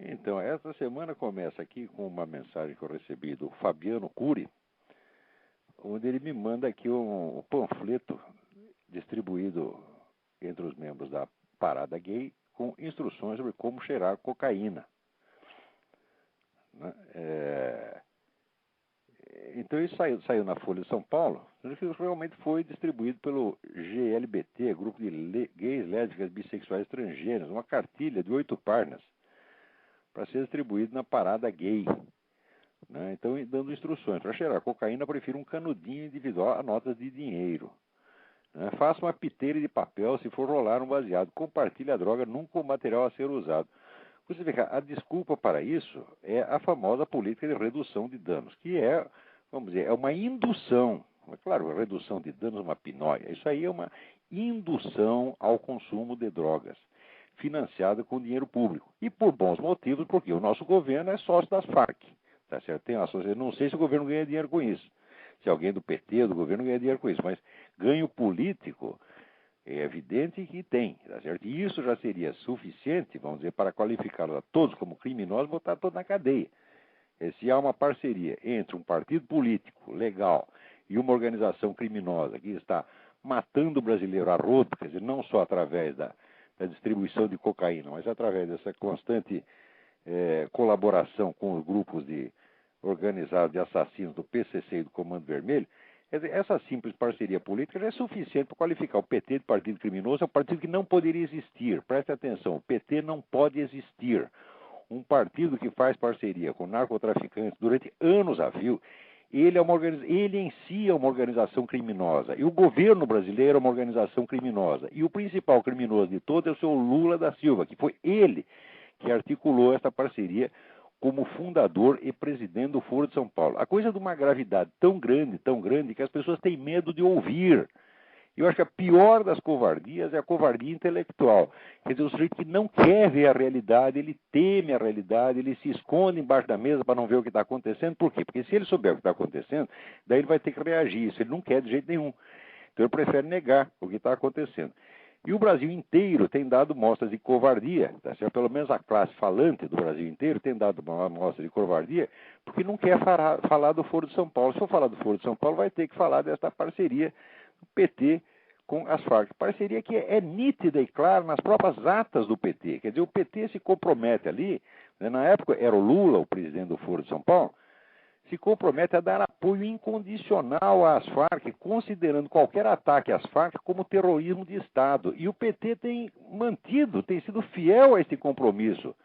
Então, essa semana começa aqui com uma mensagem que eu recebi do Fabiano Cury, onde ele me manda aqui um panfleto distribuído entre os membros da Parada Gay com instruções sobre como cheirar cocaína. Né? Então isso saiu na Folha de São Paulo, que realmente foi distribuído pelo GLBT, Grupo de Gays, Lésbicas, Bissexuais Estrangeiros, uma cartilha de 8 páginas, para ser distribuído na Parada Gay. Né? Então, dando instruções. Para cheirar cocaína, prefiro um canudinho individual a notas de dinheiro. Né? Faça uma piteira de papel se for rolar um baseado. Compartilhe a droga nunca o material a ser usado. Você vê que a desculpa para isso é a famosa política de redução de danos, que é, vamos dizer, é uma indução. É claro, a redução de danos é uma pinóia. Isso aí é uma indução ao consumo de drogas, financiada com dinheiro público. E por bons motivos, porque o nosso governo é sócio das Farc. Tá certo? Eu não sei se o governo ganha dinheiro com isso. Se alguém do PT ou do governo ganha dinheiro com isso, mas ganho político é evidente que tem, tá certo? E isso já seria suficiente, vamos dizer, para qualificá-los a todos como criminosos e botar todos na cadeia. Se há uma parceria entre um partido político legal e uma organização criminosa que está matando o brasileiro a rodo, quer dizer, não só através da distribuição de cocaína, mas através dessa constante colaboração com os grupos organizados de assassinos do PCC e do Comando Vermelho, essa simples parceria política já é suficiente para qualificar o PT de partido criminoso. É um partido que não poderia existir. Preste atenção, o PT não pode existir. Um partido que faz parceria com narcotraficantes durante anos a fio, ele em si é uma organização criminosa. E o governo brasileiro é uma organização criminosa. E o principal criminoso de todos é o seu Lula da Silva, que foi ele que articulou essa parceria como fundador e presidente do Foro de São Paulo. A coisa é de uma gravidade tão grande, que as pessoas têm medo de ouvir. Eu acho que a pior das covardias é a covardia intelectual. Quer dizer, o sujeito que não quer ver a realidade, ele teme a realidade, ele se esconde embaixo da mesa para não ver o que está acontecendo. Por quê? Porque se ele souber o que está acontecendo, daí ele vai ter que reagir. Isso ele não quer de jeito nenhum. Então ele prefere negar o que está acontecendo. E o Brasil inteiro tem dado mostras de covardia, tá certo? Pelo menos a classe falante do Brasil inteiro tem dado uma mostra de covardia, porque não quer falar do Foro de São Paulo. Se for falar do Foro de São Paulo, vai ter que falar desta parceria do PT com as Farc. Parceria que é nítida e clara nas próprias atas do PT. Quer dizer, o PT se compromete ali, né? Na época era o Lula o presidente do Foro de São Paulo, se compromete a dar apoio incondicional às Farc, considerando qualquer ataque às Farc como terrorismo de Estado. E o PT tem sido fiel a esse compromisso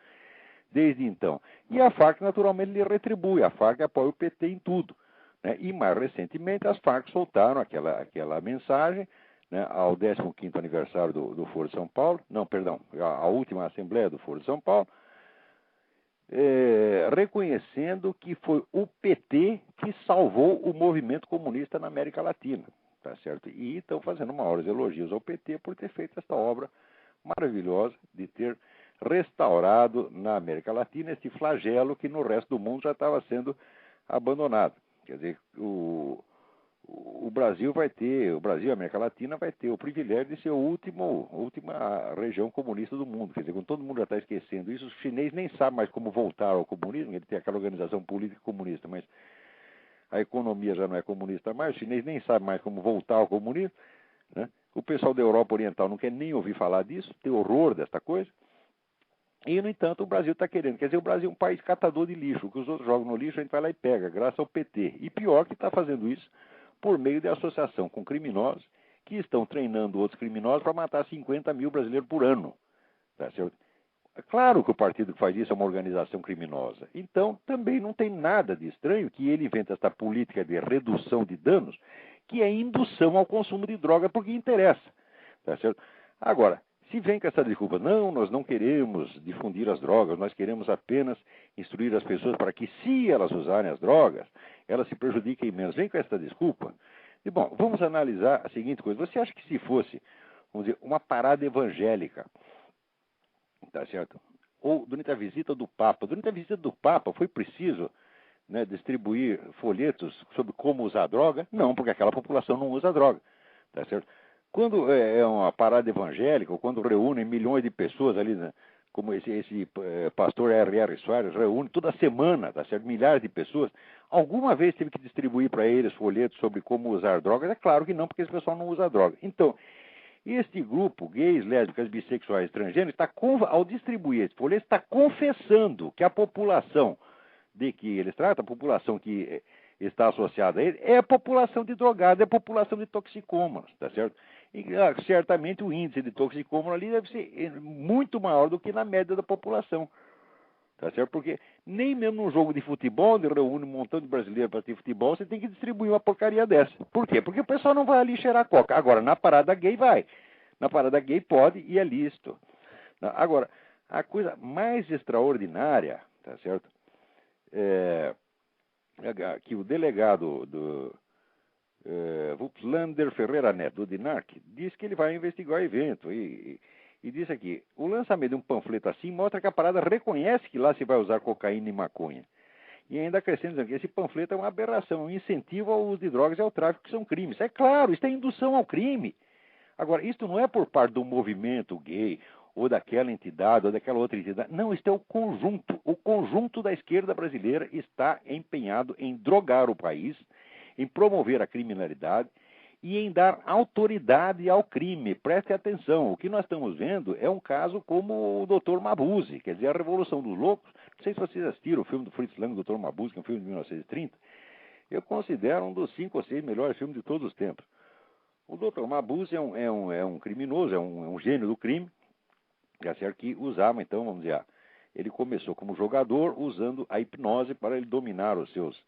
desde então. E a Farc, naturalmente, lhe retribui. A Farc apoia o PT em tudo. Né? E, mais recentemente, as Farc soltaram aquela mensagem, né, ao 15º aniversário do Foro de São Paulo, a última Assembleia do Foro de São Paulo, reconhecendo que foi o PT que salvou o movimento comunista na América Latina, tá certo? E estão fazendo maiores elogios ao PT por ter feito esta obra maravilhosa de ter restaurado na América Latina esse flagelo que no resto do mundo já estava sendo abandonado. Quer dizer, o Brasil e a América Latina vai ter o privilégio de ser a última região comunista do mundo. Quer dizer, quando todo mundo já está esquecendo isso, os chineses nem sabem mais como voltar ao comunismo. Ele tem aquela organização política comunista, mas a economia já não é comunista mais, os chineses nem sabem mais como voltar ao comunismo. Né? O pessoal da Europa Oriental não quer nem ouvir falar disso, tem horror desta coisa. E, no entanto, o Brasil está querendo. Quer dizer, o Brasil é um país catador de lixo. O que os outros jogam no lixo, a gente vai lá e pega, graças ao PT. E pior que está fazendo isso por meio de associação com criminosos que estão treinando outros criminosos para matar 50 mil brasileiros por ano. Tá certo? É claro que o partido que faz isso é uma organização criminosa. Então, também não tem nada de estranho que ele invente essa política de redução de danos, que é indução ao consumo de droga, porque interessa. Tá certo? Agora, se vem com essa desculpa, não, nós não queremos difundir as drogas, nós queremos apenas instruir as pessoas para que, se elas usarem as drogas, elas se prejudiquem menos. Vem com essa desculpa. E, bom, vamos analisar a seguinte coisa. Você acha que se fosse, vamos dizer, uma parada evangélica, tá certo? Ou durante a visita do Papa foi preciso, né, distribuir folhetos sobre como usar droga? Não, porque aquela população não usa droga, tá certo? Quando é uma parada evangélica, ou quando reúnem milhões de pessoas ali, né, como esse pastor R.R. Soares, reúne toda semana, tá certo? Milhares de pessoas. Alguma vez teve que distribuir para eles folhetos sobre como usar drogas? É claro que não, porque esse pessoal não usa droga. Então, este grupo, gays, lésbicas, bissexuais, transgêneros, ao distribuir esse folheto, está confessando que a população de que eles tratam, a população que está associada a ele, é a população de drogados, é a população de toxicômanos, tá certo? E certamente o índice de toxicômano ali deve ser muito maior do que na média da população, tá certo? Porque nem mesmo num jogo de futebol, onde reúne um montão de brasileiros para ter futebol, você tem que distribuir uma porcaria dessa. Por quê? Porque o pessoal não vai ali cheirar coca. Agora, na parada gay vai. Na parada gay pode e é lícito. Agora, a coisa mais extraordinária, tá certo? Que o delegado do Wuplander Ferreira Neto, do DINARC, diz que ele vai investigar o evento. E diz aqui, o lançamento de um panfleto assim mostra que a parada reconhece que lá se vai usar cocaína e maconha. E ainda acrescenta dizendo que esse panfleto é uma aberração, um incentivo ao uso de drogas e ao tráfico, que são crimes. É claro, isso é indução ao crime. Agora, isso não é por parte do movimento gay, ou daquela entidade, ou daquela outra entidade. Não, isso é o conjunto. O conjunto da esquerda brasileira está empenhado em drogar o país, em promover a criminalidade e em dar autoridade ao crime. Preste atenção, o que nós estamos vendo é um caso como o Dr. Mabuse, quer dizer, a Revolução dos Loucos. Não sei se vocês assistiram o filme do Fritz Lang, Dr. Mabuse, que é um filme de 1930. Eu considero um dos 5 ou 6 melhores filmes de todos os tempos. O Dr. Mabuse é um criminoso, é um gênio do crime, que usava, então, vamos dizer, ele começou como jogador usando a hipnose para ele dominar os seus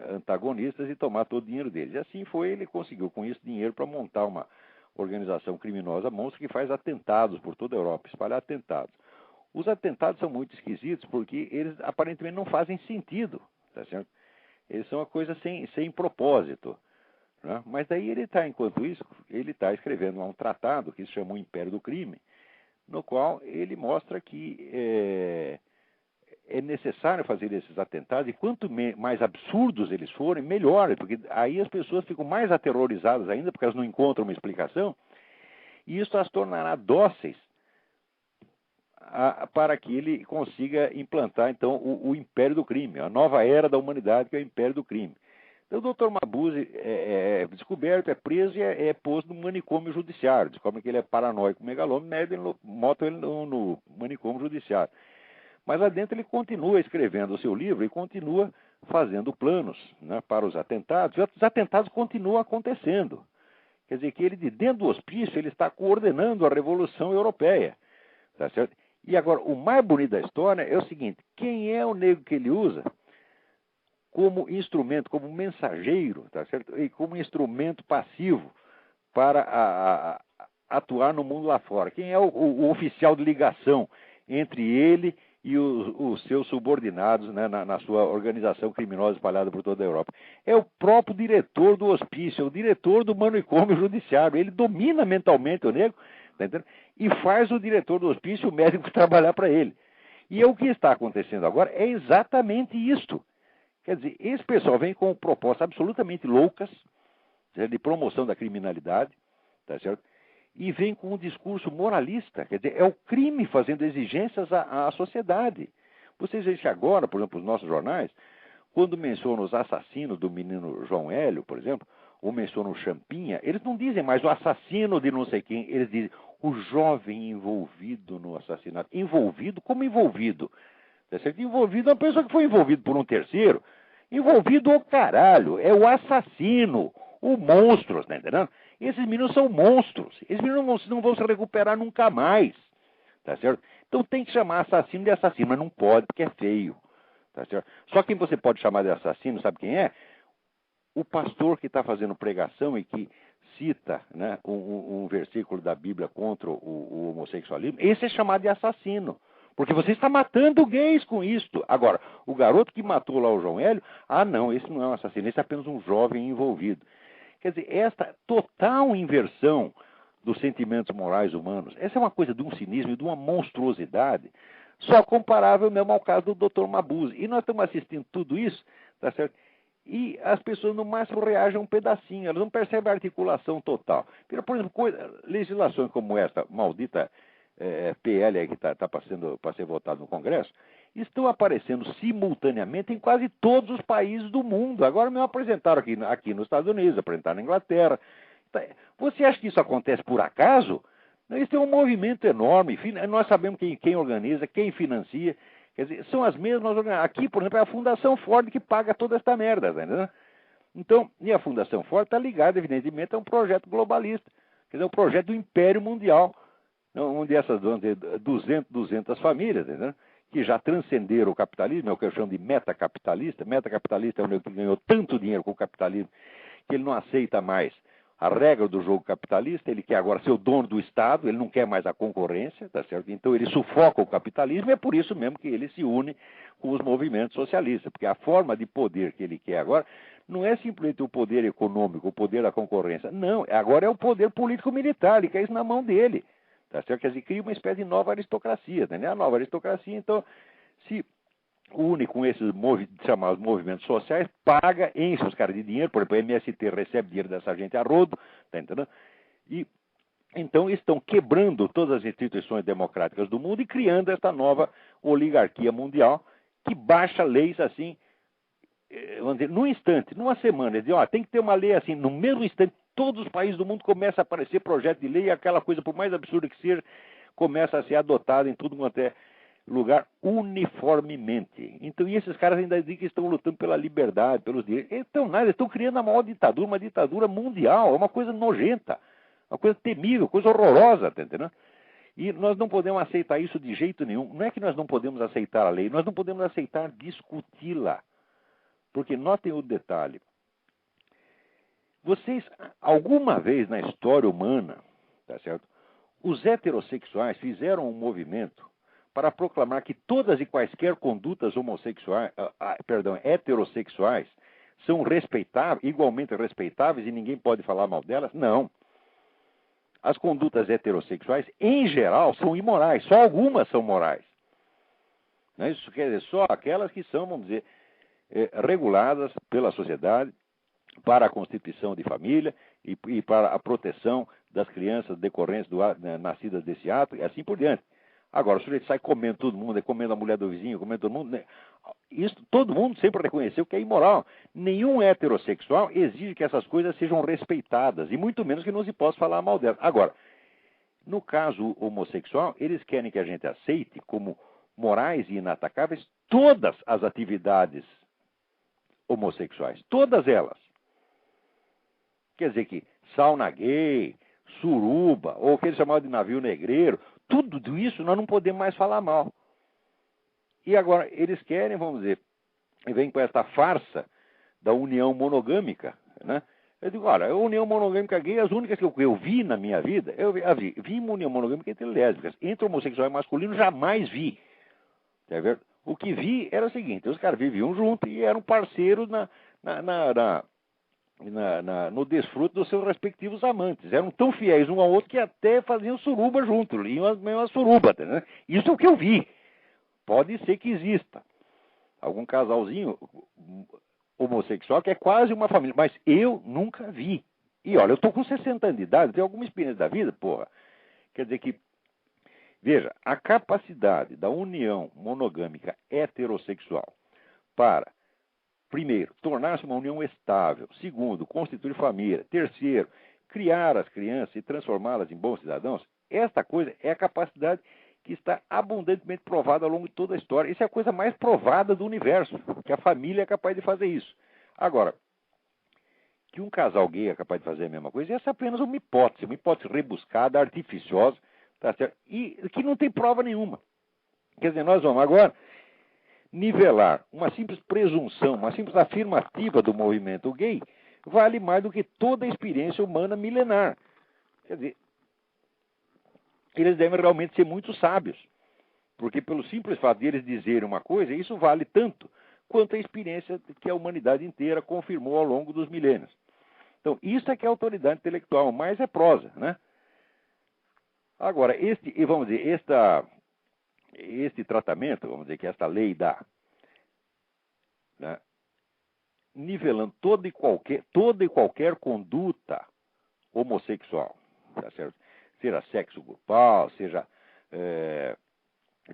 antagonistas e tomar todo o dinheiro deles. E assim foi, ele conseguiu com isso dinheiro para montar uma organização criminosa monstra que faz atentados por toda a Europa, espalhar atentados. Os atentados são muito esquisitos porque eles aparentemente não fazem sentido, tá certo? Eles são uma coisa sem propósito. Né? Mas daí ele está, enquanto isso, ele está escrevendo um tratado que se chama O Império do Crime, no qual ele mostra que é necessário fazer esses atentados, e quanto mais absurdos eles forem, melhor, porque aí as pessoas ficam mais aterrorizadas ainda, porque elas não encontram uma explicação, e isso as tornará dóceis para que ele consiga implantar, então, o império do crime, a nova era da humanidade, que é o império do crime. Então, o Dr. Mabuse é descoberto, é preso e é posto no manicômio judiciário. Descobre que ele é paranoico, megalômano, botam ele no manicômio judiciário. Mas lá dentro ele continua escrevendo o seu livro e continua fazendo planos, né, para os atentados. E os atentados continuam acontecendo. Quer dizer que ele, de dentro do hospício, ele está coordenando a Revolução Europeia. Tá certo? E agora, o mais bonito da história é o seguinte: quem é o negro que ele usa como instrumento, como mensageiro, tá certo? E como instrumento passivo para atuar no mundo lá fora? Quem é o oficial de ligação entre ele e os seus subordinados, né, na sua organização criminosa espalhada por toda a Europa? É o próprio diretor do hospício, é o diretor do manicômio judiciário. Ele domina mentalmente o negro, tá entendendo? E faz o diretor do hospício, o médico, trabalhar para ele. E o que está acontecendo agora é exatamente isto. Quer dizer, esse pessoal vem com propostas absolutamente loucas, de promoção da criminalidade, tá certo? E vem com um discurso moralista, quer dizer, é o crime fazendo exigências à sociedade. Vocês veem que agora, por exemplo, os nossos jornais, quando mencionam os assassinos do menino João Hélio, por exemplo, ou mencionam o Champinha, eles não dizem mais o assassino de não sei quem, eles dizem o jovem envolvido no assassinato. Envolvido? Como envolvido? Tá certo? Envolvido é uma pessoa que foi envolvida por um terceiro. Envolvido o caralho, é o assassino, o monstro, tá entendendo? Esses meninos são monstros. Esses meninos não vão se recuperar nunca mais, tá certo? Então tem que chamar assassino de assassino, mas não pode, porque é feio, tá certo? Só quem você pode chamar de assassino, sabe quem é? O pastor que está fazendo pregação e que cita, né, um versículo da Bíblia contra o homossexualismo. Esse é chamado de assassino. Porque você está matando gays com isto. Agora, o garoto que matou lá o João Hélio, não, esse não é um assassino, esse é apenas um jovem envolvido. Quer dizer, esta total inversão dos sentimentos morais humanos, essa é uma coisa de um cinismo e de uma monstruosidade, só comparável mesmo ao caso do Dr. Mabuse. E nós estamos assistindo tudo isso, tá certo? E as pessoas no máximo reagem um pedacinho, elas não percebem a articulação total. Por exemplo, legislações como esta maldita PL aí que está para ser votado no Congresso, estão aparecendo simultaneamente em quase todos os países do mundo. Agora me apresentaram aqui nos Estados Unidos, apresentaram na Inglaterra. Você acha que isso acontece por acaso? Isso é um movimento enorme. Nós sabemos quem organiza, quem financia. Quer dizer, são as mesmas organizações. Aqui, por exemplo, é a Fundação Ford que paga toda esta merda, tá entendendo? Então, e a Fundação Ford está ligada, evidentemente, a um projeto globalista. Quer dizer, um projeto do Império Mundial, onde essas 200 famílias, tá entendendo? Que já transcenderam o capitalismo, é o que eu chamo de metacapitalista. Metacapitalista é o que ganhou tanto dinheiro com o capitalismo que ele não aceita mais a regra do jogo capitalista, ele quer agora ser o dono do Estado, ele não quer mais a concorrência, tá certo? Então ele sufoca o capitalismo e é por isso mesmo que ele se une com os movimentos socialistas, porque a forma de poder que ele quer agora não é simplesmente o poder econômico, o poder da concorrência, não, agora é o poder político-militar, ele quer isso na mão dele, tá certo? Quer dizer, cria uma espécie de nova aristocracia, né? A nova aristocracia, então, se une com esses chamados movimentos sociais, paga, enche os caras de dinheiro, por exemplo, o MST recebe dinheiro dessa gente a rodo, tá entendendo? E então estão quebrando todas as instituições democráticas do mundo e criando esta nova oligarquia mundial que baixa leis assim, vamos dizer, num instante, numa semana. Eles dizem, tem que ter uma lei assim, no mesmo instante, todos os países do mundo começam a aparecer projeto de lei e aquela coisa, por mais absurda que seja, começa a ser adotada em tudo quanto é lugar uniformemente. Então, e esses caras ainda dizem que estão lutando pela liberdade, pelos direitos. Então, nada, estão criando a maior ditadura, uma ditadura mundial, é uma coisa nojenta, uma coisa temível, coisa horrorosa, tá entendendo? E nós não podemos aceitar isso de jeito nenhum. Não é que nós não podemos aceitar a lei, nós não podemos aceitar discuti-la. Porque notem o detalhe. Vocês, alguma vez na história humana, tá certo? Os heterossexuais fizeram um movimento para proclamar que todas e quaisquer condutas heterossexuais são igualmente respeitáveis e ninguém pode falar mal delas? Não. As condutas heterossexuais, em geral, são imorais. Só algumas são morais. Né? Isso quer dizer, só aquelas que são, vamos dizer, reguladas pela sociedade para a constituição de família e para a proteção das crianças decorrentes nascidas desse ato e assim por diante. Agora, o sujeito sai comendo todo mundo, comendo a mulher do vizinho, comendo todo mundo. Né? Isso, todo mundo sempre reconheceu que é imoral. Nenhum heterossexual exige que essas coisas sejam respeitadas, e muito menos que não se possa falar mal delas. Agora, no caso homossexual, eles querem que a gente aceite como morais e inatacáveis todas as atividades homossexuais. Todas elas. Quer dizer que sauna gay, suruba, ou o que eles chamavam de navio negreiro, tudo isso nós não podemos mais falar mal. E agora, eles querem, vamos dizer, e vem com esta farsa da união monogâmica, né? Eu digo, olha, a união monogâmica gay, as únicas que eu vi na minha vida, vi uma união monogâmica entre lésbicas. Entre homossexual e masculino, jamais vi. Tá vendo? O que vi era o seguinte, os caras viviam juntos e eram parceiros no desfruto dos seus respectivos amantes. Eram tão fiéis um ao outro que até faziam suruba junto, iam as mesmas surubas. Né? Isso é o que eu vi. Pode ser que exista algum casalzinho homossexual que é quase uma família, mas eu nunca vi. E olha, eu estou com 60 anos de idade, tenho alguma experiência da vida, porra. Quer dizer que, veja, a capacidade da união monogâmica heterossexual para, primeiro, tornar-se uma união estável. Segundo, constituir família. Terceiro, criar as crianças e transformá-las em bons cidadãos. Esta coisa é a capacidade que está abundantemente provada ao longo de toda a história. Isso é a coisa mais provada do universo, que a família é capaz de fazer isso. Agora, que um casal gay é capaz de fazer a mesma coisa, essa é apenas uma hipótese rebuscada, artificiosa, tá certo? E que não tem prova nenhuma. Quer dizer, nós vamos agora nivelar uma simples presunção, uma simples afirmativa do movimento gay, vale mais do que toda a experiência humana milenar. Quer dizer, eles devem realmente ser muito sábios, porque pelo simples fato de eles dizerem uma coisa, isso vale tanto quanto a experiência que a humanidade inteira confirmou ao longo dos milênios. Então, isso é que é autoridade intelectual, mais é prosa, né? Agora, este tratamento, vamos dizer que esta lei dá, né, nivelando toda e qualquer conduta homossexual, tá certo? Seja sexo grupal, seja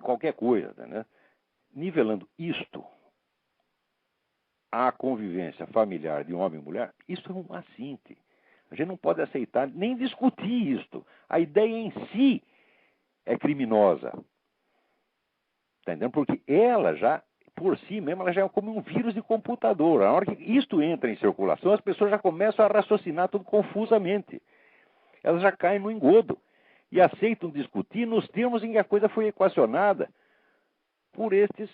qualquer coisa, né? Nivelando isto à convivência familiar de homem e mulher, isso é um assinte. A gente não pode aceitar nem discutir isto. A ideia em si é criminosa. Está entendendo? Porque ela já, por si mesma, ela já é como um vírus de computador. Na hora que isto entra em circulação, as pessoas já começam a raciocinar tudo confusamente. Elas já caem no engodo e aceitam discutir nos termos em que a coisa foi equacionada por estes,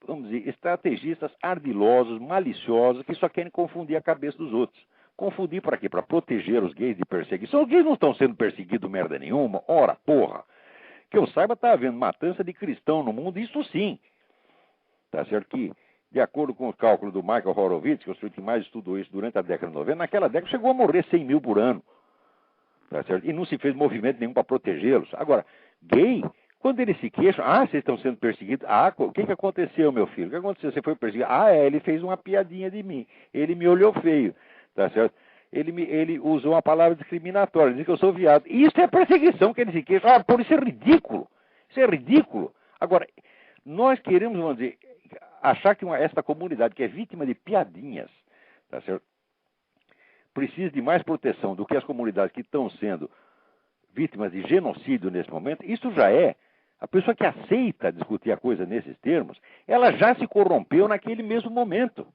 vamos dizer, estrategistas ardilosos, maliciosos, que só querem confundir a cabeça dos outros. Confundir para quê? Para proteger os gays de perseguição. Os gays não estão sendo perseguidos merda nenhuma. Ora, porra. Que eu saiba, está havendo matança de cristão no mundo, isso sim. Tá certo que, de acordo com o cálculo do Michael Horowitz, que é o sujeito que mais estudou isso durante a década de 90, naquela década chegou a morrer 100 mil por ano. Tá certo? E não se fez movimento nenhum para protegê-los. Agora, gay, quando eles se queixam, vocês estão sendo perseguidos. O que aconteceu, meu filho? O que aconteceu? Você foi perseguido? Ele fez uma piadinha de mim. Ele me olhou feio. Tá certo? Ele usou uma palavra discriminatória, disse que eu sou viado. Isso é perseguição que eles se queixam. Por isso é ridículo. Isso é ridículo. Agora, nós queremos, vamos dizer, achar que esta comunidade que é vítima de piadinhas, tá certo? Precisa de mais proteção do que as comunidades que estão sendo vítimas de genocídio nesse momento. Isso já é. A pessoa que aceita discutir a coisa nesses termos, ela já se corrompeu naquele mesmo momento.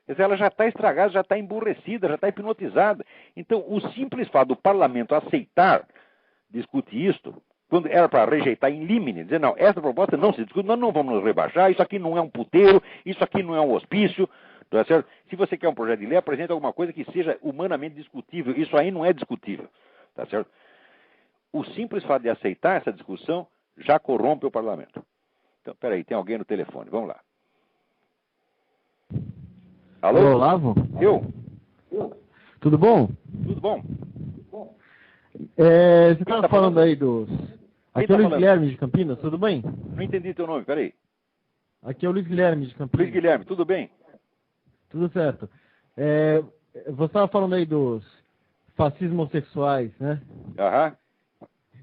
Quer dizer, ela já está estragada, já está emburrecida, já está hipnotizada. Então, o simples fato do parlamento aceitar discutir isto, quando era para rejeitar em limine, dizer, não, essa proposta não se discute, nós não vamos nos rebaixar, isso aqui não é um puteiro, isso aqui não é um hospício, tá certo? Se você quer um projeto de lei, apresente alguma coisa que seja humanamente discutível, isso aí não é discutível, tá certo? O simples fato de aceitar essa discussão já corrompe o parlamento. Então, peraí, tem alguém no telefone, vamos lá. Alô? Olavo? Eu? Tudo bom? Tudo bom? Você estava falando aí dos... Aqui é o Luiz falando? Guilherme de Campinas, tudo bem? Não entendi teu nome, peraí. Aqui é o Luiz Guilherme de Campinas. Luiz Guilherme, tudo bem? Tudo certo. Você estava falando aí dos fascismos homossexuais, né? Aham.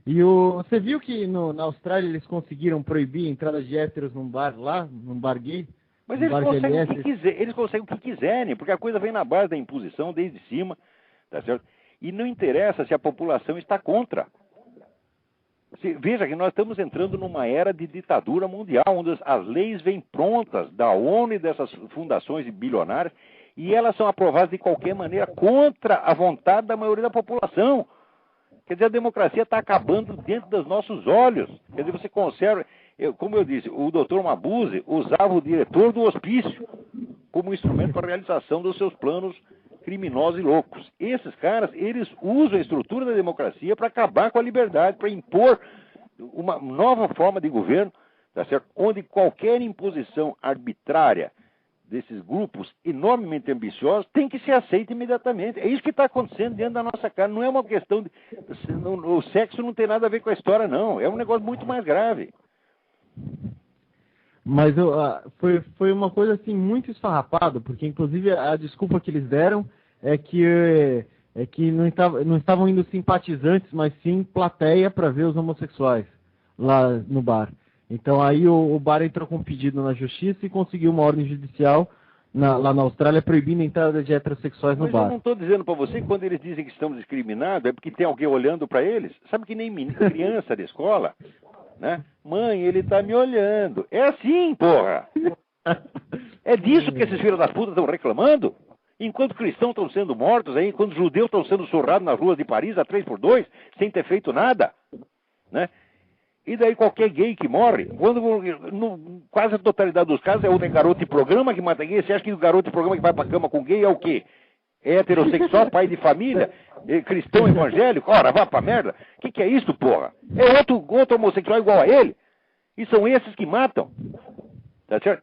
E você viu que na Austrália eles conseguiram proibir a entrada de héteros num bar lá, num bar gay? Mas eles conseguem o que quiserem, porque a coisa vem na base da imposição, desde cima, tá certo? E não interessa se a população está contra. Veja que nós estamos entrando numa era de ditadura mundial, onde as leis vêm prontas da ONU e dessas fundações bilionárias, e elas são aprovadas de qualquer maneira contra a vontade da maioria da população. Quer dizer, a democracia está acabando dentro dos nossos olhos. Quer dizer, você conserva... Como eu disse, o doutor Mabuse usava o diretor do hospício como instrumento para a realização dos seus planos criminosos e loucos. Esses caras, eles usam a estrutura da democracia para acabar com a liberdade, para impor uma nova forma de governo, tá certo? Onde qualquer imposição arbitrária desses grupos enormemente ambiciosos tem que ser aceita imediatamente. É isso que está acontecendo dentro da nossa cara. Não é uma questão de... O sexo não tem nada a ver com a história, não. É um negócio muito mais grave. Mas foi uma coisa assim muito esfarrapada, porque inclusive a desculpa que eles deram é que não estavam indo simpatizantes, mas sim plateia para ver os homossexuais lá no bar. Então aí o bar entrou com um pedido na justiça e conseguiu uma ordem judicial lá na Austrália proibindo a entrada de heterossexuais no bar. Mas eu não estou dizendo para você que quando eles dizem que estamos discriminados é porque tem alguém olhando para eles. Sabe que nem criança da escola, né? Mãe, ele está me olhando. É assim, porra! É disso que esses filhos das putas estão reclamando? Enquanto cristãos estão sendo mortos aí, enquanto judeus estão sendo surrados nas ruas de Paris a 3x2, sem ter feito nada, né? E daí qualquer gay que morre, quase a totalidade dos casos é o garoto de programa que mata gay. Você acha que o garoto de programa que vai pra cama com gay é o quê? É heterossexual, pai de família, cristão evangélico? Ora, vá pra merda. O que é isso, porra? É outro homossexual igual a ele? E são esses que matam. Tá certo?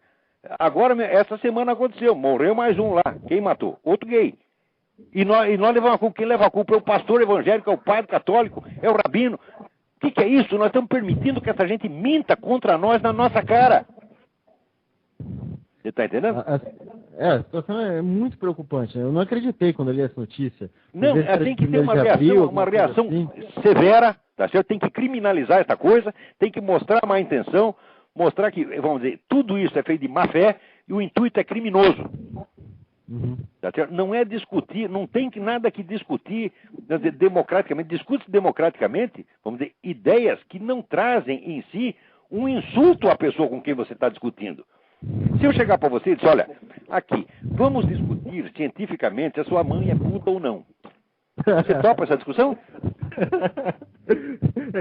Agora, essa semana aconteceu, morreu mais um lá. Quem matou? Outro gay. E nós levamos a culpa. Quem leva a culpa é o pastor evangélico, é o padre católico, é o rabino. O que é isso? Nós estamos permitindo que essa gente minta contra nós na nossa cara. Você está entendendo? A situação é muito preocupante. Eu não acreditei quando eu li essa notícia. Não, tem que ter uma reação assim. severa, Tá certo? Tem que criminalizar essa coisa, tem que mostrar má intenção, mostrar que, vamos dizer, tudo isso é feito de má fé e o intuito é criminoso. Uhum. Tá certo? Não é discutir, não tem nada que discutir democraticamente. Discute democraticamente, vamos dizer, ideias que não trazem em si um insulto à pessoa com quem você está discutindo. Se eu chegar para você e dizer, olha, aqui, vamos discutir cientificamente se a sua mãe é puta ou não. Você topa essa discussão?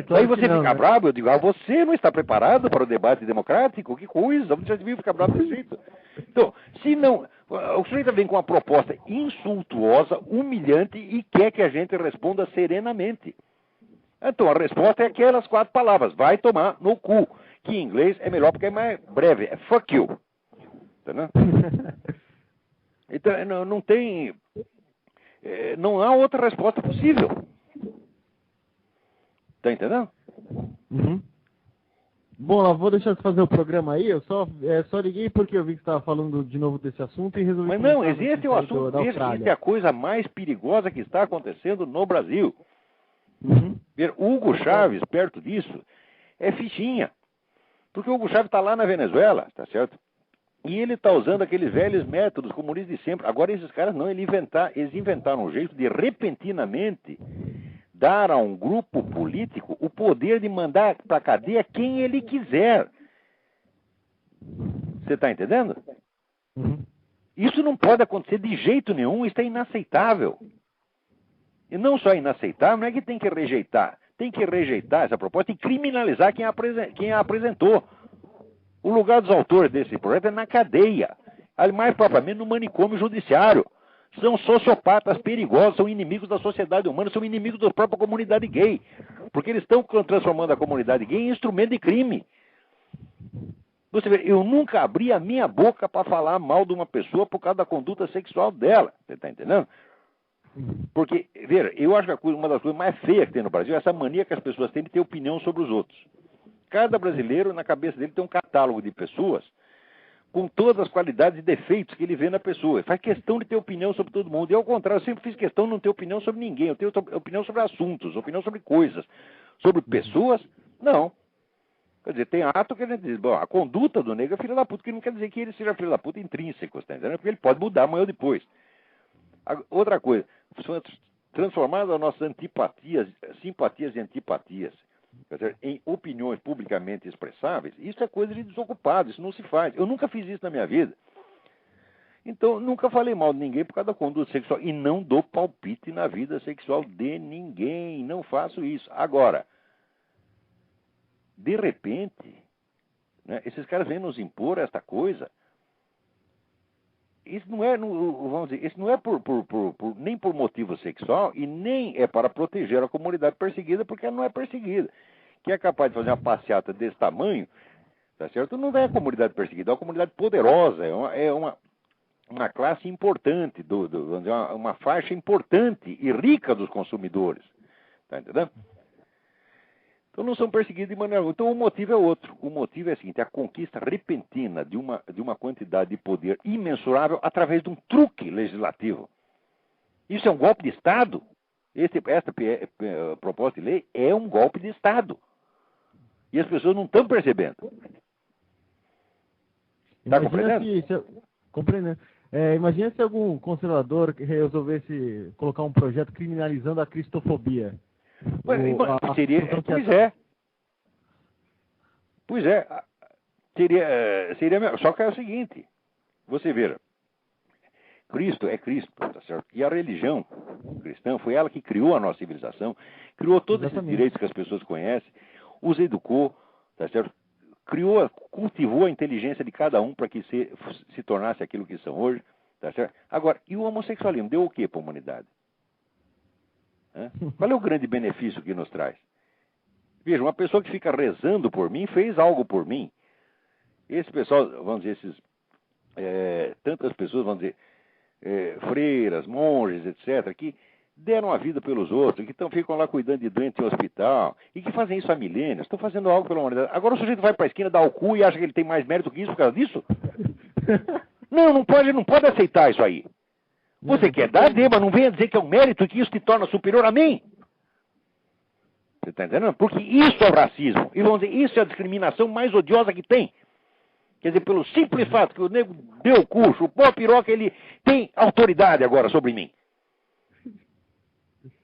Claro Aí você não, fica né? bravo, eu digo, você não está preparado para o debate democrático? Que coisa, você já devia ficar bravo desse jeito. Então, se não, o sujeito vem com uma proposta insultuosa, humilhante e quer que a gente responda serenamente. Então, a resposta é aquelas 4 palavras, vai tomar no cu, que em inglês é melhor porque é mais breve, é fuck you. Entendeu? Então, não tem... não há outra resposta possível. Tá entendendo? Uhum. Bom, eu vou deixar de fazer o programa aí. Eu só liguei porque eu vi que você estava falando de novo desse assunto e resolvi... Mas não, comentar existe o assunto, da esse Austrália. é a coisa mais perigosa que está acontecendo no Brasil. Uhum. Ver Hugo Chávez perto disso é fichinha. Porque o Hugo Chávez está lá na Venezuela, tá certo? E ele está usando aqueles velhos métodos comunistas de sempre. Agora esses caras não, eles inventaram um jeito de repentinamente dar a um grupo político o poder de mandar para a cadeia quem ele quiser. Você está entendendo? Uhum. Isso não pode acontecer de jeito nenhum, isso é inaceitável. E não só inaceitável, não é que tem que rejeitar. Tem que rejeitar essa proposta e criminalizar quem a apresentou. O lugar dos autores desse projeto é na cadeia. Ali, mais propriamente no manicômio judiciário. São sociopatas perigosos, são inimigos da sociedade humana, são inimigos da própria comunidade gay. Porque eles estão transformando a comunidade gay em instrumento de crime. Você vê, eu nunca abri a minha boca para falar mal de uma pessoa por causa da conduta sexual dela. Você está entendendo? Porque, veja, eu acho que uma das coisas mais feias que tem no Brasil é essa mania que as pessoas têm de ter opinião sobre os outros. Cada brasileiro, na cabeça dele, tem um catálogo de pessoas com todas as qualidades e defeitos que ele vê na pessoa. Ele faz questão de ter opinião sobre todo mundo. E, ao contrário, eu sempre fiz questão de não ter opinião sobre ninguém. Eu tenho opinião sobre assuntos, opinião sobre coisas. Sobre pessoas, não. Quer dizer, tem ato que a gente diz, bom, a conduta do negro é filho da puta, que não quer dizer que ele seja filho da puta intrínseco, tá entendendo? Porque ele pode mudar amanhã ou depois. Outra coisa, transformar as nossas antipatias, simpatias e antipatias, quer dizer, em opiniões publicamente expressáveis, isso é coisa de desocupado, isso não se faz. Eu nunca fiz isso na minha vida. Então, nunca falei mal de ninguém por causa da conduta sexual. E não dou palpite na vida sexual de ninguém. Não faço isso. Agora, de repente, né, esses caras vêm nos impor esta coisa. Isso não é, vamos dizer, isso não é nem por motivo sexual e nem é para proteger a comunidade perseguida, porque ela não é perseguida. Quem é capaz de fazer uma passeata desse tamanho, tá certo? Não é a comunidade perseguida, é uma comunidade poderosa, é uma classe importante, vamos dizer, uma faixa importante e rica dos consumidores. Tá entendendo? Então não são perseguidos de maneira alguma. Então o motivo é outro. O motivo é o seguinte, a conquista repentina de uma quantidade de poder imensurável através de um truque legislativo. Isso é um golpe de Estado. Esta proposta de lei é um golpe de Estado. E as pessoas não estão percebendo. Está compreendendo? Compreendendo. Imagina se algum conservador resolvesse colocar um projeto criminalizando a cristofobia. Pois é. Seria. Só que é o seguinte: você vê, Cristo é Cristo, tá certo? E a religião cristã foi ela que criou a nossa civilização, criou todos esses direitos que as pessoas conhecem, os educou, tá certo? Cultivou a inteligência de cada um para que se tornasse aquilo que são hoje, tá certo? Agora, e o homossexualismo deu o que para a humanidade? Qual é o grande benefício que nos traz? Veja, uma pessoa que fica rezando por mim fez algo por mim. Esse pessoal, vamos dizer, tantas pessoas, vamos dizer, freiras, monges, etc., que deram a vida pelos outros, que ficam lá cuidando de doente em hospital, e que fazem isso há milênios, estão fazendo algo pela humanidade. Agora o sujeito vai para a esquina, dá o cu e acha que ele tem mais mérito que isso por causa disso? Não pode aceitar isso aí. Você quer dar, mas não venha dizer que é um mérito que isso te torna superior a mim. Você está entendendo? Porque isso é o racismo. E vamos dizer, isso é a discriminação mais odiosa que tem. Quer dizer, pelo simples fato que o nego deu o curso, o pó piroca, ele tem autoridade agora sobre mim.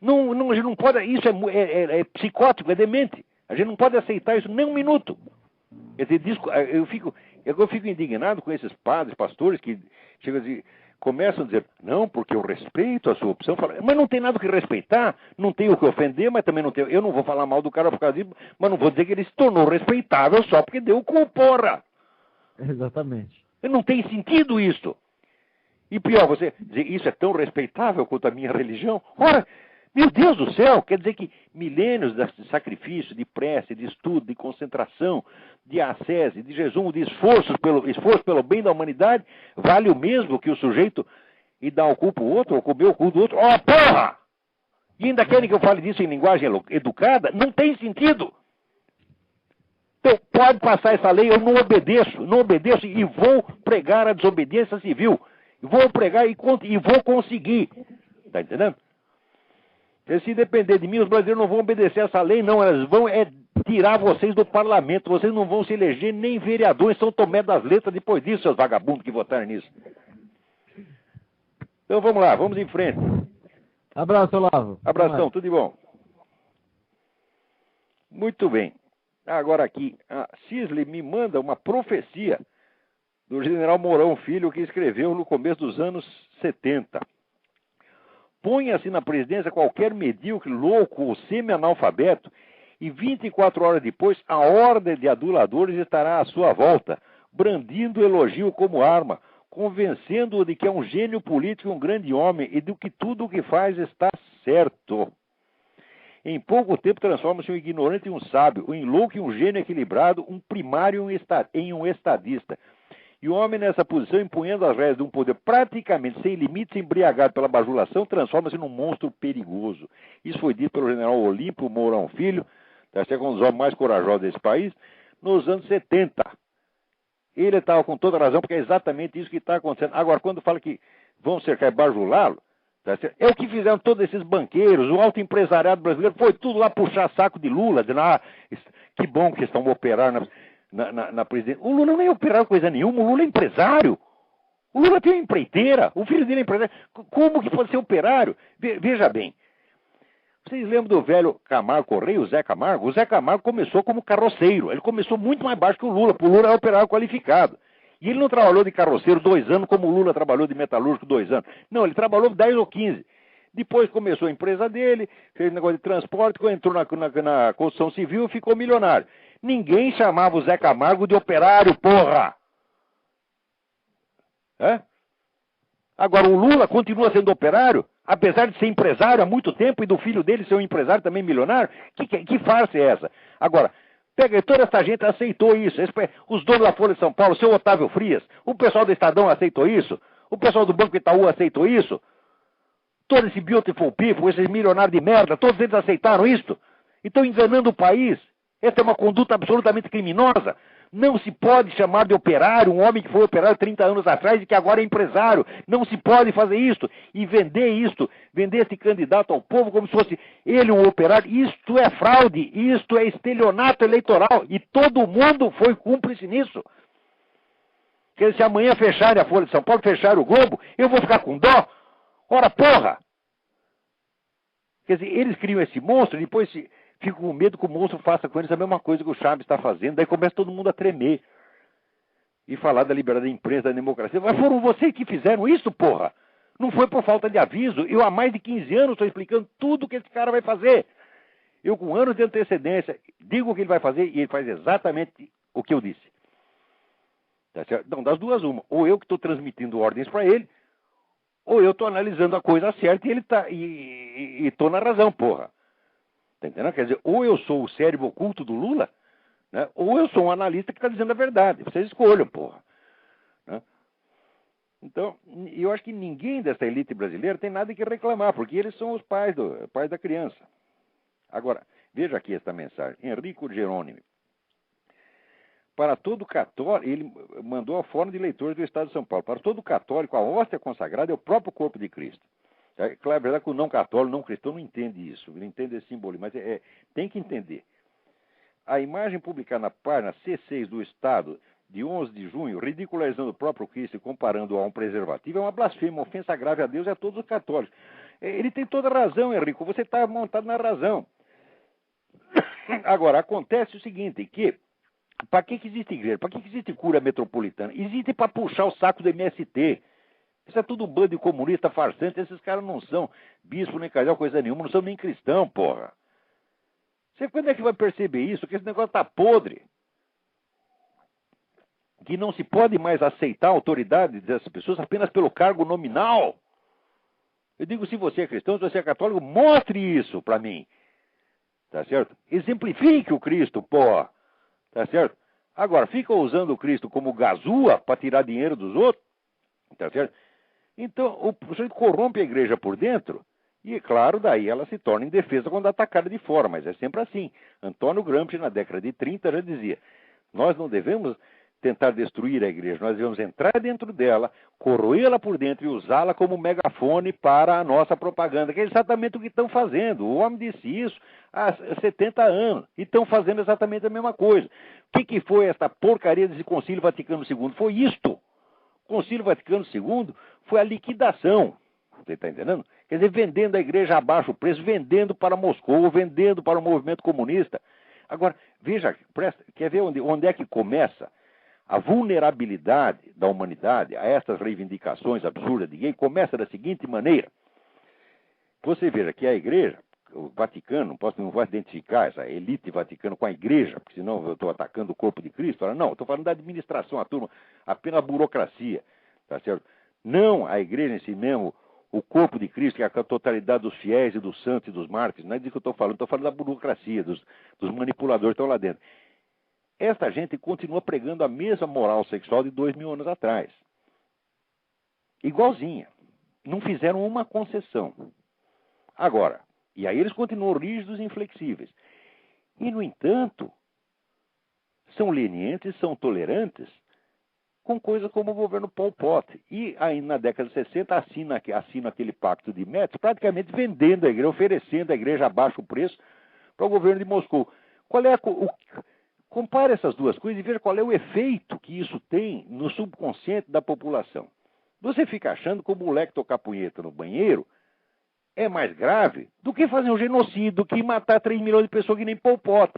A gente não pode, isso é psicótico, é demente. A gente não pode aceitar isso nem um minuto. Quer dizer, eu fico indignado com esses padres, pastores que chegam a dizer, começam a dizer, não, porque eu respeito a sua opção. Mas não tem nada o que respeitar, não tem o que ofender, mas também não tem. Eu não vou falar mal do cara por causa disso, mas não vou dizer que ele se tornou respeitável só porque deu o cu, porra. Exatamente. Não tem sentido isso. E pior, você dizer, isso é tão respeitável quanto a minha religião? Ora, meu Deus do céu, quer dizer que milênios de sacrifício, de prece, de estudo, de concentração, de ascese, de jejum, de esforço pelo bem da humanidade, vale o mesmo que o sujeito ir dar o cu pro outro, ou comer o cu do outro? Ó, porra! E ainda querem que eu fale disso em linguagem educada? Não tem sentido. Então, pode passar essa lei, eu não obedeço e vou pregar a desobediência civil. Vou pregar e vou conseguir. Tá entendendo? E se depender de mim, os brasileiros não vão obedecer essa lei, não. Elas vão tirar vocês do parlamento. Vocês não vão se eleger nem vereador em São Tomé das Letras depois disso, seus vagabundos que votaram nisso. Então vamos lá, vamos em frente. Abraço, Olavo. Abração, tudo de bom. Muito bem. Agora aqui, a Cisley me manda uma profecia do general Mourão Filho que escreveu no começo dos anos 70. Ponha-se na presidência qualquer medíocre, louco ou semi-analfabeto e 24 horas depois a ordem de aduladores estará à sua volta, brandindo o elogio como arma, convencendo-o de que é um gênio político e um grande homem e de que tudo o que faz está certo. Em pouco tempo transforma-se um ignorante em um sábio, um louco em um gênio equilibrado, um primário em um estadista. E o homem nessa posição, empunhando as rédeas de um poder praticamente sem limites, embriagado pela bajulação, transforma-se num monstro perigoso. Isso foi dito pelo general Olímpio Mourão Filho, que é um dos homens mais corajosos desse país, nos anos 70. Ele estava com toda razão, porque é exatamente isso que está acontecendo. Agora, quando fala que vão cercar e bajulá-lo, é o que fizeram todos esses banqueiros, o alto empresariado brasileiro, foi tudo lá puxar saco de Lula, dizendo, que bom que estão operando na presidência. O Lula nem é operar coisa nenhuma, o Lula é empresário. O Lula tem uma empreiteira, o filho dele é empresário. Como que pode ser operário? Veja bem, vocês lembram do velho Camargo Correia, o Zé Camargo? O Zé Camargo começou como carroceiro, ele começou muito mais baixo que o Lula, porque o Lula era operário qualificado. E ele não trabalhou de carroceiro 2 anos, como o Lula trabalhou de metalúrgico 2 anos. Não, ele trabalhou 10 ou 15. Depois começou a empresa dele, fez negócio de transporte, entrou na construção civil e ficou milionário. Ninguém chamava o Zé Camargo de operário, porra! Agora, o Lula continua sendo operário, apesar de ser empresário há muito tempo e do filho dele ser um empresário também milionário. Que farsa é essa? Agora, toda essa gente aceitou isso. Os donos da Folha de São Paulo, o seu Otávio Frias, o pessoal do Estadão aceitou isso, o pessoal do Banco Itaú aceitou isso, todo esse beautiful people, esses milionários de merda, todos eles aceitaram isso. Estão enganando o país. Essa é uma conduta absolutamente criminosa. Não se pode chamar de operário um homem que foi operário 30 anos atrás e que agora é empresário. Não se pode fazer isso e vender esse candidato ao povo como se fosse ele um operário. Isto é fraude, isto é estelionato eleitoral e todo mundo foi cúmplice nisso. Quer dizer, se amanhã fecharem a Folha de São Paulo, fecharem o Globo, eu vou ficar com dó? Ora, porra! Quer dizer, eles criam esse monstro e depois ficam com medo que o monstro faça com eles a mesma coisa que o Chaves está fazendo. Daí começa todo mundo a tremer. E falar da liberdade da imprensa, da democracia. Mas foram vocês que fizeram isso, porra! Não foi por falta de aviso. Eu há mais de 15 anos estou explicando tudo o que esse cara vai fazer. Eu com anos de antecedência digo o que ele vai fazer e ele faz exatamente o que eu disse. Tá certo? Então, das duas uma. Ou eu que estou transmitindo ordens para ele, ou eu estou analisando a coisa certa e ele tá e estou na razão, porra. Tá entendendo? Quer dizer, ou eu sou o cérebro oculto do Lula, né? Ou eu sou um analista que está dizendo a verdade. Vocês escolham, porra. Né? Então, eu acho que ninguém dessa elite brasileira tem nada que reclamar, porque eles são os pais da criança. Agora, veja aqui esta mensagem. Enrico Jerônimo. Para todo católico, ele mandou a forma de leitores do Estado de São Paulo. Para todo católico, a hóstia consagrada é o próprio corpo de Cristo. É claro, é verdade que o não católico, não cristão, não entende isso. Ele entende esse simbolismo, mas tem que entender. A imagem publicada na página C6 do Estado, de 11 de junho, ridicularizando o próprio Cristo e comparando a um preservativo, é uma blasfêmia, uma ofensa grave a Deus e a todos os católicos. Ele tem toda a razão, Henrico, você está montado na razão. Agora, acontece o seguinte, que para que existe igreja? Para que existe cura metropolitana? Existe para puxar o saco do MST. Isso é tudo um bando de comunista farsante. Esses caras não são bispo nem cardeal, coisa nenhuma. Não são nem cristão, porra. Você quando é que vai perceber isso? Que esse negócio tá podre. Que não se pode mais aceitar a autoridade dessas pessoas apenas pelo cargo nominal. Eu digo, se você é cristão, se você é católico, mostre isso para mim. Tá certo? Exemplifique o Cristo, porra. Tá certo? Agora, fica usando o Cristo como gazua para tirar dinheiro dos outros. Tá certo? Então, o sujeito corrompe a igreja por dentro e, claro, daí ela se torna indefesa quando atacada de fora, mas é sempre assim. Antônio Gramsci, na década de 30, já dizia, nós não devemos tentar destruir a igreja, nós devemos entrar dentro dela, corroê-la por dentro e usá-la como megafone para a nossa propaganda, que é exatamente o que estão fazendo. O homem disse isso há 70 anos e estão fazendo exatamente a mesma coisa. O que foi esta porcaria desse Concílio Vaticano II? Foi isto. O Concílio Vaticano II foi a liquidação. Você está entendendo? Quer dizer, vendendo a igreja a baixo preço, vendendo para Moscou, vendendo para o movimento comunista. Agora, veja, quer ver onde é que começa a vulnerabilidade da humanidade a essas reivindicações absurdas de gay? Começa da seguinte maneira. Você veja que a igreja, o Vaticano, não vou identificar essa elite vaticana com a igreja, porque senão eu estou atacando o corpo de Cristo. Ora, não, estou falando da administração, a turma, apenas a burocracia. Tá certo? Não a igreja em si mesmo, o corpo de Cristo, que é a totalidade dos fiéis e dos santos e dos mártires. Não é disso que eu estou falando da burocracia, dos manipuladores que estão lá dentro. Esta gente continua pregando a mesma moral sexual de 2000 anos atrás. Igualzinha. Não fizeram uma concessão. Agora, e aí eles continuam rígidos e inflexíveis. E, no entanto, são lenientes, são tolerantes com coisas como o governo Pol Pot. E aí, na década de 60, assina aquele pacto de Metz, praticamente vendendo a igreja, oferecendo a igreja a baixo preço para o governo de Moscou. Compare essas duas coisas e veja qual é o efeito que isso tem no subconsciente da população. Você fica achando que o moleque tocar punheta no banheiro é mais grave do que fazer um genocídio, do que matar 3 milhões de pessoas que nem Pol Pot.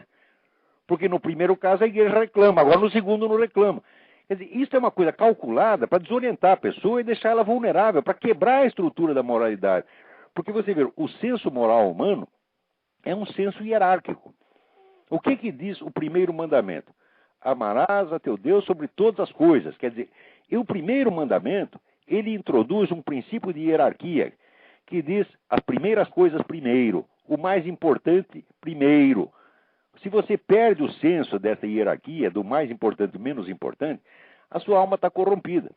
Porque no primeiro caso a igreja reclama, agora no segundo não reclama. Quer dizer, isso é uma coisa calculada para desorientar a pessoa e deixar ela vulnerável, para quebrar a estrutura da moralidade. Porque você vê, o senso moral humano é um senso hierárquico. O que diz o primeiro mandamento? Amarás a teu Deus sobre todas as coisas. Quer dizer, o primeiro mandamento, ele introduz um princípio de hierarquia, que diz as primeiras coisas primeiro, o mais importante primeiro. Se você perde o senso dessa hierarquia, do mais importante e do menos importante, a sua alma está corrompida.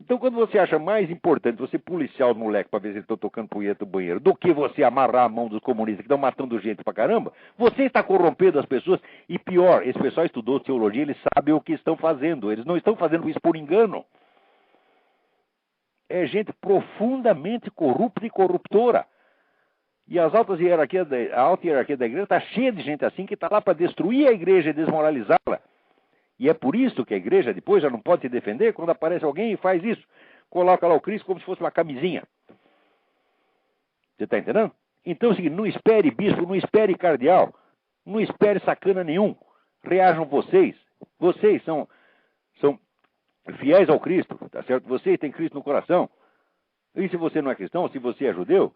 Então, quando você acha mais importante você policiar o moleque para ver se ele está tocando punheta no banheiro, do que você amarrar a mão dos comunistas que estão matando gente pra caramba, você está corrompendo as pessoas. E pior, esse pessoal estudou teologia, eles sabem o que estão fazendo. Eles não estão fazendo isso por engano. É gente profundamente corrupta e corruptora. E a alta hierarquia da igreja está cheia de gente assim que está lá para destruir a igreja e desmoralizá-la. E é por isso que a igreja depois já não pode se defender quando aparece alguém e faz isso. Coloca lá o Cristo como se fosse uma camisinha. Você está entendendo? Então é o seguinte, não espere bispo, não espere cardeal, não espere sacana nenhum. Reajam vocês. Vocês são fiéis ao Cristo, tá certo? Vocês têm Cristo no coração. E se você não é cristão, se você é judeu,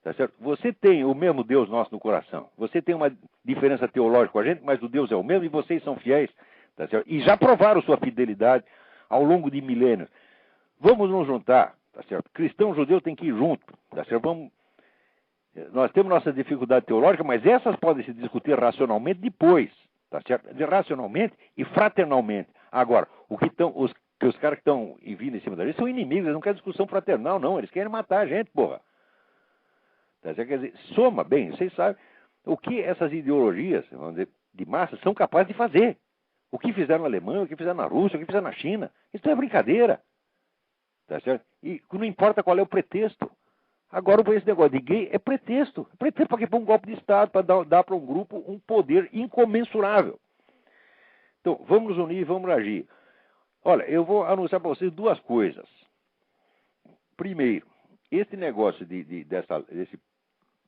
tá certo? Você tem o mesmo Deus nosso no coração. Você tem uma diferença teológica com a gente, mas o Deus é o mesmo e vocês são fiéis. Tá certo? E já provaram sua fidelidade ao longo de milênios. Vamos nos juntar, tá certo? Cristão e judeu tem que ir junto, tá certo? Nós temos nossas dificuldades teológicas, mas essas podem se discutir racionalmente depois, tá certo? Racionalmente e fraternalmente. Agora, os caras que estão vindo em cima da gente são inimigos, eles não querem discussão fraternal, não, eles querem matar a gente, porra. Tá certo? Quer dizer, soma bem, vocês sabem o que essas ideologias, vamos dizer, de massa são capazes de fazer. O que fizeram na Alemanha, o que fizeram na Rússia, o que fizeram na China. Isso não é brincadeira. Tá certo? E não importa qual é o pretexto. Agora, esse negócio de gay é pretexto. É pretexto para que para um golpe de Estado, para dar para um grupo um poder incomensurável. Então, vamos nos unir e vamos agir. Olha, eu vou anunciar para vocês duas coisas. Primeiro, esse negócio desse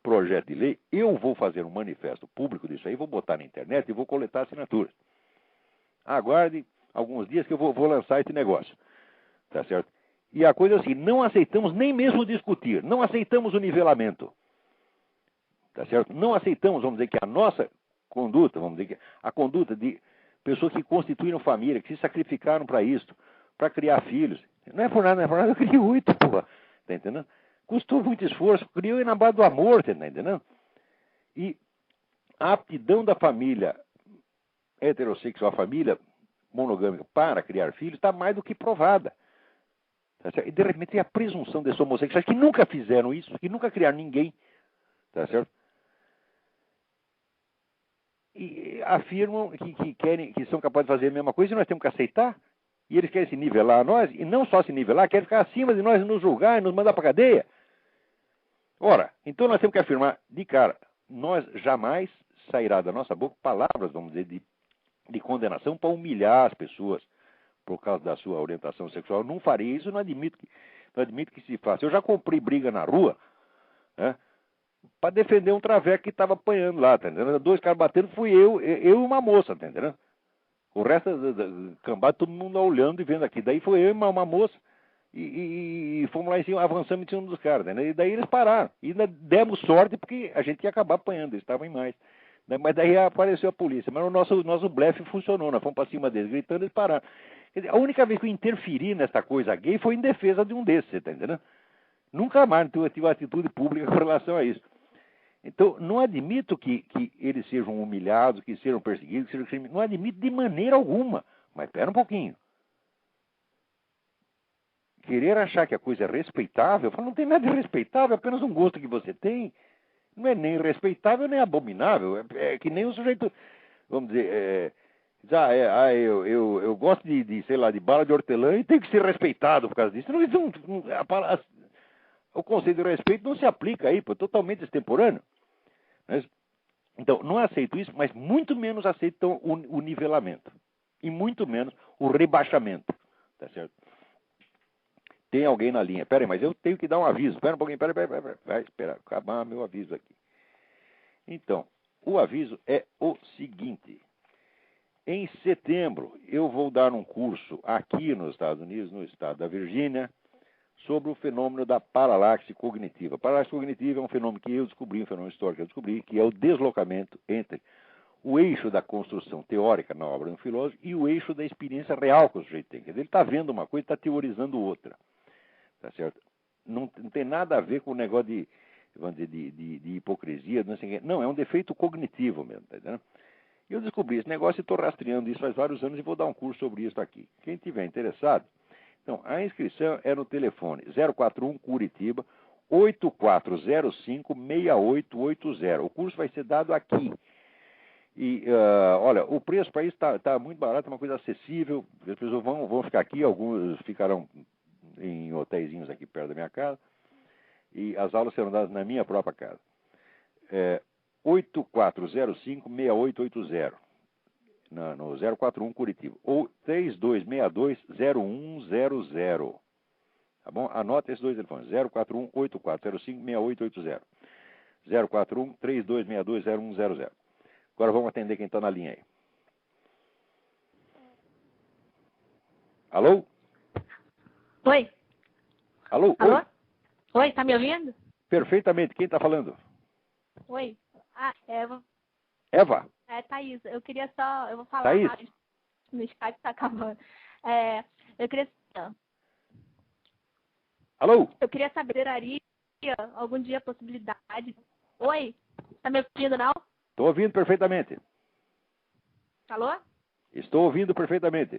projeto de lei, eu vou fazer um manifesto público disso aí, vou botar na internet e vou coletar assinaturas. Aguarde alguns dias que eu vou lançar esse negócio. Tá certo? E a coisa é assim, não aceitamos nem mesmo discutir, não aceitamos o nivelamento. Tá certo? Não aceitamos, vamos dizer, que a nossa conduta, vamos dizer, que a conduta de pessoas que constituíram família, que se sacrificaram para isso, para criar filhos. Não é por nada, eu criei 8, porra. Tá entendendo? Custou muito esforço, criou na base do amor, tá entendendo? E a aptidão da família heterossexual, a família monogâmica para criar filhos, está mais do que provada. Tá certo? E de repente tem a presunção desses homossexuais que nunca fizeram isso, que nunca criaram ninguém. Tá certo? E afirmam que querem, que são capazes de fazer a mesma coisa e nós temos que aceitar. E eles querem se nivelar a nós, e não só se nivelar, querem ficar acima de nós, nos julgar e nos mandar para a cadeia. Ora, então nós temos que afirmar de cara, nós jamais sairá da nossa boca palavras, vamos dizer, de condenação para humilhar as pessoas por causa da sua orientação sexual. Eu não farei isso, não admito que se faça. Eu já comprei briga na rua, né, para defender um traveco que estava apanhando lá, tá entendendo? 2 caras batendo, fui eu e uma moça, tá entendendo? O resto da cambada, todo mundo olhando e vendo aqui. Daí foi eu e uma moça e fomos lá em cima, avançamos em cima dos caras. Né? E daí eles pararam. E ainda demos sorte porque a gente ia acabar apanhando, eles estavam em mais. Mas daí apareceu a polícia. Mas o nosso blefe funcionou, nós fomos para cima deles, gritando, eles pararam. Quer dizer, a única vez que eu interferi nessa coisa gay foi em defesa de um desses, você tá entendendo? Nunca mais tive uma atitude pública com relação a isso. Então, não admito que eles sejam humilhados, que sejam perseguidos, que sejam criminosos. Não admito de maneira alguma. Mas espera um pouquinho. Querer achar que a coisa é respeitável, eu falo, não tem nada de respeitável, é apenas um gosto que você tem. Não é nem respeitável, nem abominável. É que nem um sujeito, vamos dizer, eu gosto sei lá, de bala de hortelã e tem que ser respeitado por causa disso. O conceito de respeito não se aplica aí, pô, totalmente extemporâneo. Então, não aceito isso, mas muito menos aceito o nivelamento. E muito menos o rebaixamento. Tá certo? Tem alguém na linha. Pera aí, mas eu tenho que dar um aviso. Espera um pouquinho, pera. Vai esperar, acabar meu aviso aqui. Então, o aviso é o seguinte. Em setembro, eu vou dar um curso aqui nos Estados Unidos, no estado da Virgínia, sobre o fenômeno da paralaxe cognitiva. A paralaxe cognitiva é um fenômeno que eu descobri, um fenômeno histórico que eu descobri, que é o deslocamento entre o eixo da construção teórica na obra do filósofo e o eixo da experiência real que o sujeito tem. Quer dizer, ele está vendo uma coisa e está teorizando outra. Tá certo? Não tem nada a ver com o negócio vamos dizer, de hipocrisia, não sei o quê. Não, é um defeito cognitivo mesmo. Tá entendendo? E eu descobri esse negócio e estou rastreando isso faz vários anos e vou dar um curso sobre isso aqui. Quem tiver interessado, então, a inscrição é no telefone 041 Curitiba 8405-6880. O curso vai ser dado aqui. E, olha, o preço para isso está muito barato, é uma coisa acessível. As pessoas vão ficar aqui, alguns ficarão em hotéisinhos aqui perto da minha casa. E as aulas serão dadas na minha própria casa. 8405-6880. No 041 Curitiba, ou 3262-0100. Tá bom? Anota esses dois telefones, 041-8405-6880. 041-3262-0100. Agora vamos atender quem está na linha aí. Alô? Oi. Alô? Alô? Oi? Oi, tá me ouvindo? Perfeitamente. Quem está falando? Oi. Eva. Eva? Thaís. Eu queria só... Eu vou falar Thaís? rápido. No Skype tá acabando. Eu queria... Alô? Eu queria saber, teraria algum dia a possibilidade... Oi? Tá me ouvindo, não? Estou ouvindo perfeitamente. Alô? Estou ouvindo perfeitamente.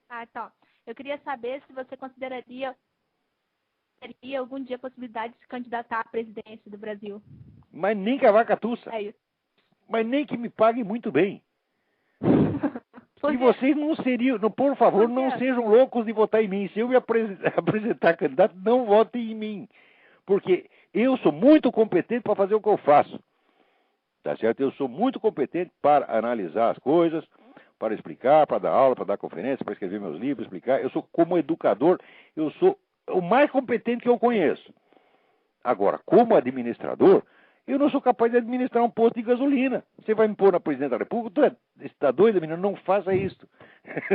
Então. Eu queria saber se você consideraria teria algum dia a possibilidade de se candidatar à presidência do Brasil. Mas nem cavacatuça. É isso. Mas nem que me paguem muito bem. Por E quê? vocês não seriam, por favor, Por quê? não sejam loucos de votar em mim. Se eu me apresentar candidato, não votem em mim. Porque Eu sou muito competente para fazer o que eu faço. Tá certo? Eu sou muito competente para analisar as coisas, para explicar, para dar aula, para dar conferência, para escrever meus livros, explicar. Eu sou, como educador, eu sou o mais competente que eu conheço. Agora, como administrador, eu não sou capaz de administrar um posto de gasolina. Você vai me pôr na presidente da República? Você está doido, menino? Não faça isso.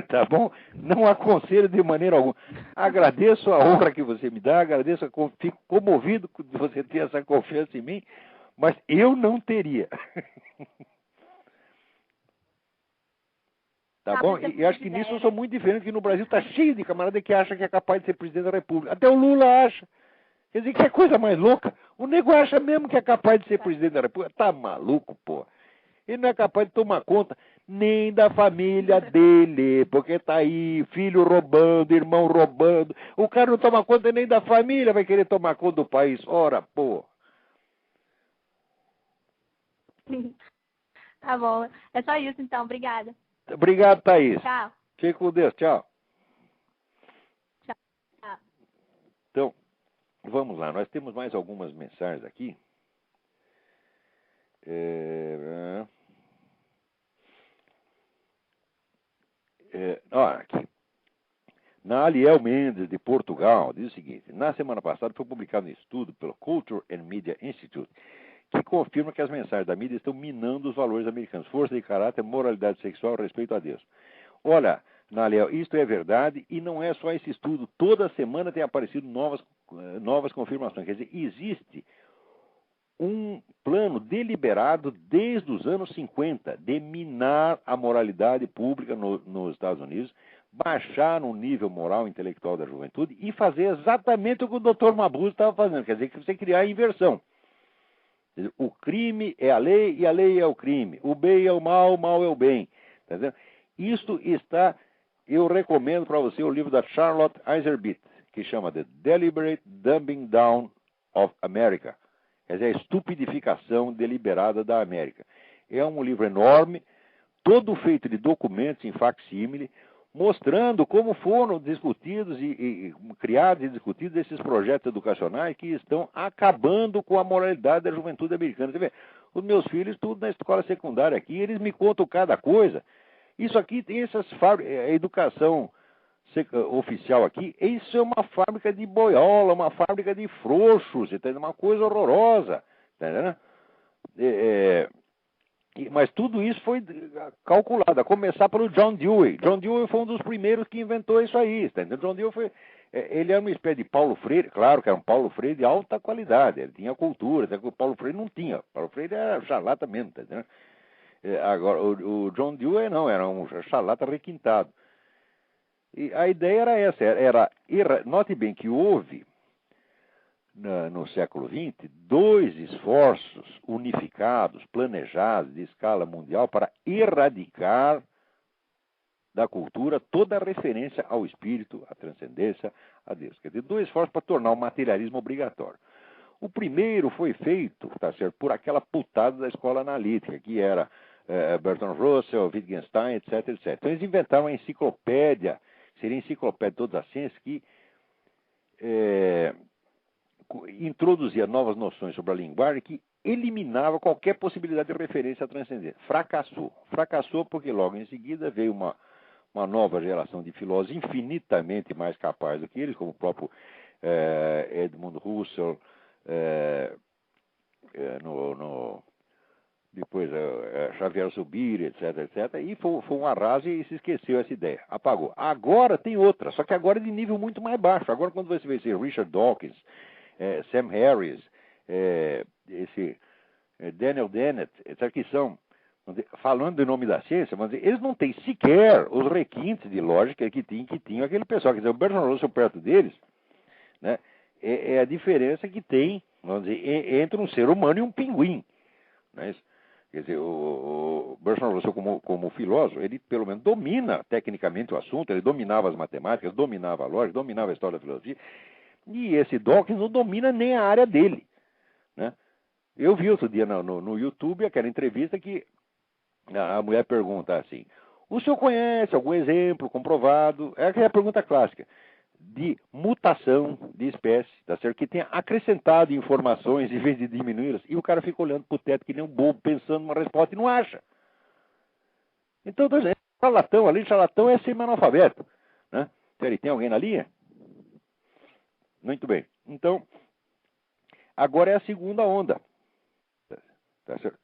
Tá bom? Não aconselho de maneira alguma. Agradeço a honra que você me dá, agradeço, fico comovido de você ter essa confiança em mim, mas eu não teria. Tá bom? E acho que nisso eu sou muito diferente, que no Brasil está cheio de camarada que acha que é capaz de ser presidente da República. Até o Lula acha. Quer dizer, que é coisa mais louca. O nego acha mesmo que é capaz de ser presidente da República. Tá maluco, pô. Ele não é capaz de tomar conta nem da família dele, porque tá aí, filho roubando, irmão roubando. O cara não toma conta nem da família, vai querer tomar conta do país. Ora, pô. Tá bom. É só isso, então. Obrigada. Obrigado, Thaís. Tchau. Fique com Deus. Tchau. Tchau. Então, vamos lá. Nós temos mais algumas mensagens aqui. Aqui. Na Aliel Mendes, de Portugal, diz o seguinte: na semana passada foi publicado um estudo pelo Culture and Media Institute que confirma que as mensagens da mídia estão minando os valores americanos, força de caráter, moralidade sexual, respeito a Deus. Olha, Naliel, isto é verdade e não é só esse estudo. Toda semana tem aparecido novas confirmações. Quer dizer, existe um plano deliberado desde os anos 50 de minar a moralidade pública nos Estados Unidos, baixar o nível moral e intelectual da juventude e fazer exatamente o que o Dr. Mabuse estava fazendo. Quer dizer, que você criar a inversão. O crime é a lei e a lei é o crime. O bem é o mal é o bem. Tá entendendo? Isto está, eu recomendo para você o livro da Charlotte Iserbyt, que chama The Deliberate Dumbing Down of America. Quer dizer, a estupidificação deliberada da América. É um livro enorme, todo feito de documentos em facsímile, mostrando como foram discutidos e criados e discutidos esses projetos educacionais que estão acabando com a moralidade da juventude americana. Você vê, os meus filhos, tudo na escola secundária aqui, eles me contam cada coisa. Isso aqui tem essas fábricas, a educação oficial aqui, isso é uma fábrica de boiola, uma fábrica de frouxos, entendeu? Uma coisa horrorosa, entendeu? Mas tudo isso foi calculado, a começar pelo John Dewey. John Dewey foi um dos primeiros que inventou isso aí, entendeu? John Dewey foi, ele era uma espécie de Paulo Freire, claro que era um Paulo Freire de alta qualidade, ele tinha cultura, até que o Paulo Freire não tinha. O Paulo Freire era charlata mesmo, entendeu? Agora, o John Dewey não, era um charlata requintado. E a ideia era essa, note bem que houve, no século XX, 2 esforços unificados, planejados, de escala mundial, para erradicar da cultura toda a referência ao espírito, à transcendência, a Deus. Quer dizer, 2 esforços para tornar o materialismo obrigatório. O primeiro foi feito, tá certo, por aquela putada da escola analítica, que era Bertrand Russell, Wittgenstein, etc, etc. Então eles inventaram uma enciclopédia, seria a enciclopédia de todas as ciências, que introduzia novas noções sobre a linguagem que eliminava qualquer possibilidade de referência à transcendência. Fracassou porque logo em seguida veio uma nova geração de filósofos infinitamente mais capazes do que eles, como o próprio Edmund Husserl, depois Xavier Zubiri, etc, etc, e foi um arraso e se esqueceu essa ideia, apagou. Agora tem outra, só que agora é de nível muito mais baixo. Agora quando você vê esse Richard Dawkins, Sam Harris, esse Daniel Dennett, etc, que são, falando em nome da ciência, mas eles não têm sequer os requintes de lógica que tinha aquele pessoal. Quer dizer, o Bertrand Russell perto deles, né, é a diferença que tem, vamos dizer, entre um ser humano e um pinguim. Não é isso? Quer dizer, o Bertrand Russell, como filósofo, ele pelo menos domina tecnicamente o assunto, ele dominava as matemáticas, dominava a lógica, dominava a história da filosofia, e esse Dawkins não domina nem a área dele, né? Eu vi outro dia no YouTube aquela entrevista que a mulher pergunta assim: o senhor conhece algum exemplo comprovado? É aquela pergunta clássica. de mutação de espécie, tá certo? Que tenha acrescentado informações em vez de diminuí-las. E o cara fica olhando pro teto que nem um bobo, pensando numa resposta e não acha. Então, charlatão, além de charlatão, é semi-analfabeto, né? Peraí, tem alguém na linha? Muito bem. Então, agora é a segunda onda. Tá certo?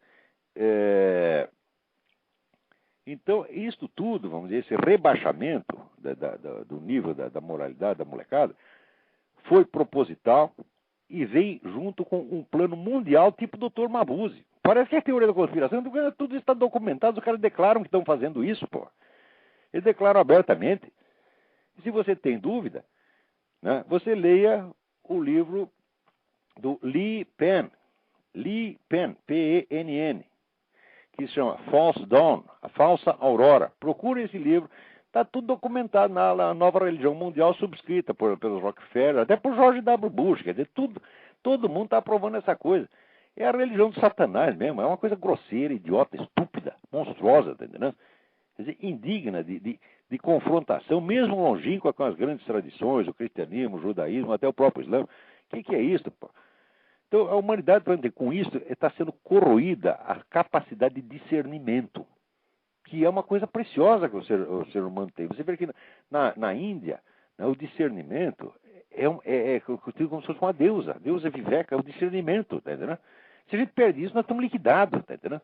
Então, isto tudo, vamos dizer, esse rebaixamento do nível da moralidade da molecada, foi proposital e vem junto com um plano mundial tipo Dr. Mabuse. Parece que é teoria da conspiração, tudo isso está documentado, os caras declaram que estão fazendo isso, pô. Eles declaram abertamente. E se você tem dúvida, né, você leia o livro do Lee Penn, P-E-N-N, que se chama False Dawn, a falsa aurora. Procure esse livro, está tudo documentado na nova religião mundial subscrita pelos Rockefeller, até por George W. Bush, quer dizer, todo mundo está aprovando essa coisa. É a religião do Satanás mesmo, é uma coisa grosseira, idiota, estúpida, monstruosa, tá entendendo? Quer dizer, indigna de confrontação, mesmo longínqua com as grandes tradições, o cristianismo, o judaísmo, até o próprio Islã. O que é isso, pô? Então, a humanidade, com isso, está sendo corroída a capacidade de discernimento, que é uma coisa preciosa que o ser humano tem. Você vê que na Índia, né, o discernimento é como se fosse uma deusa. A deusa viveca é o discernimento, tá entendendo? Se a gente perde isso, nós estamos liquidados, tá entendendo?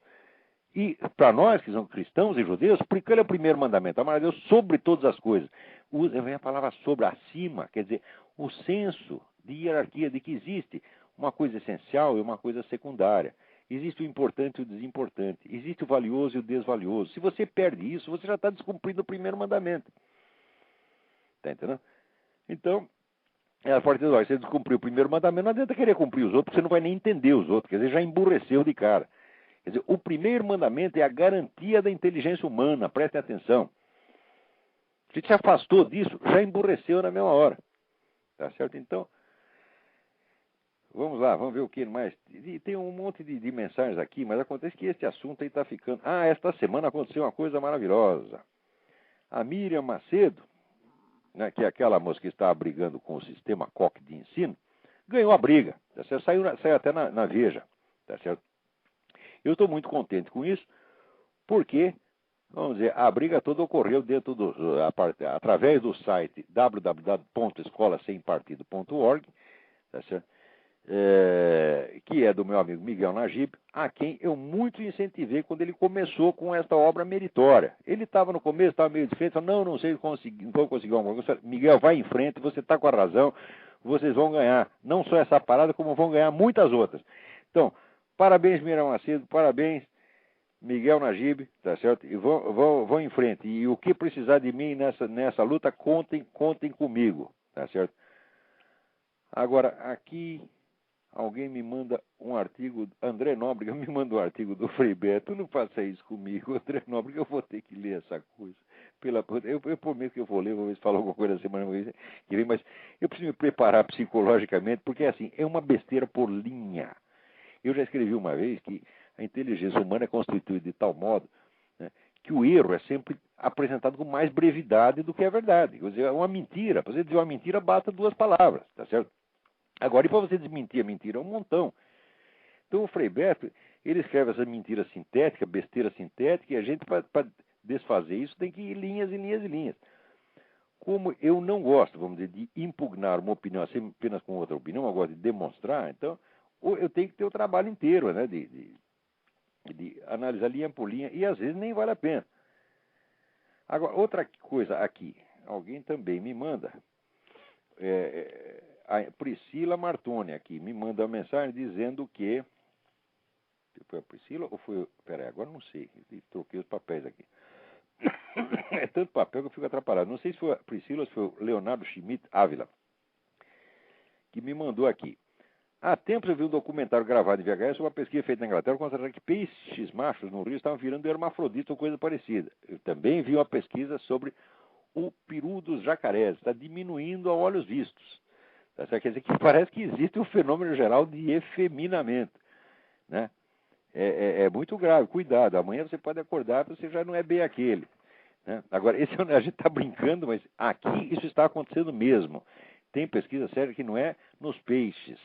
E para nós, que somos cristãos e judeus, porque ele é o primeiro mandamento, amar a Deus sobre todas as coisas. Vem a palavra sobre, acima, quer dizer, o senso de hierarquia, de que existe uma coisa essencial e uma coisa secundária. Existe o importante e o desimportante. Existe o valioso e o desvalioso. Se você perde isso, você já está descumprindo o primeiro mandamento. Está entendendo? Então, ela pode dizer, olha, você descumpriu o primeiro mandamento, não adianta querer cumprir os outros, porque você não vai nem entender os outros. Quer dizer, já emburreceu de cara. Quer dizer, o primeiro mandamento é a garantia da inteligência humana. Prestem atenção. Se se afastou disso, já emburreceu na mesma hora. Tá certo? Então, vamos lá, vamos ver o que mais. E tem um monte de mensagens aqui, mas acontece que este assunto aí está ficando... esta semana aconteceu uma coisa maravilhosa. A Miriam Macedo, né, que é aquela moça que está brigando com o sistema Koch de ensino, ganhou a briga. Tá certo? Saiu até na Veja. Tá certo? Eu estou muito contente com isso, porque, vamos dizer, a briga toda ocorreu através do site www.escolasempartido.org, tá certo? Que é do meu amigo Miguel Najib, a quem eu muito incentivei quando ele começou com esta obra meritória. Ele estava no começo, estava meio desfeito, falou, não sei se vou conseguir alguma coisa. Miguel, vai em frente, você está com a razão, vocês vão ganhar, não só essa parada, como vão ganhar muitas outras. Então, parabéns, Miriam Macedo, parabéns, Miguel Najib, tá certo? E vão em frente. E o que precisar de mim nessa luta, contem comigo, tá certo? Agora, aqui, alguém me manda um artigo, André Nóbrega me manda um artigo do Frei Beto, não faça isso comigo, André Nóbrega, eu vou ter que ler essa coisa. Eu prometo que eu vou ler, vou ver se fala alguma coisa na semana que vem, mas eu preciso me preparar psicologicamente, porque assim, é uma besteira por linha. Eu já escrevi uma vez que a inteligência humana é constituída de tal modo, né, que o erro é sempre apresentado com mais brevidade do que a verdade. Quer dizer, uma mentira, para você dizer uma mentira, basta duas palavras, tá certo? Agora, e para você desmentir a mentira? É um montão. Então, o Frei Beto, ele escreve essa mentira sintética, besteira sintética, e a gente, para desfazer isso, tem que ir linhas e linhas e linhas. Como eu não gosto, vamos dizer, de impugnar uma opinião assim, apenas com outra opinião, eu gosto de demonstrar, então, eu tenho que ter o trabalho inteiro, né, de analisar linha por linha, e às vezes nem vale a pena. Agora, outra coisa aqui, alguém também me manda, a Priscila Martoni aqui, me manda uma mensagem dizendo que... Foi a Priscila ou foi... Peraí, agora não sei, troquei os papéis aqui. É tanto papel que eu fico atrapalhado. Não sei se foi a Priscila ou se foi o Leonardo Schmidt Ávila, que me mandou aqui. Há tempos eu vi um documentário gravado em VHS sobre uma pesquisa feita na Inglaterra constatando que peixes machos no rio estavam virando hermafroditas ou coisa parecida. Eu também vi uma pesquisa sobre o peru dos jacarés. Está diminuindo a olhos vistos. Tá? Quer dizer que parece que existe um fenômeno geral de efeminamento. Né? É muito grave. Cuidado. Amanhã você pode acordar e você já não é bem aquele. Né? Agora, a gente está brincando, mas aqui isso está acontecendo mesmo. Tem pesquisa séria que não é nos peixes.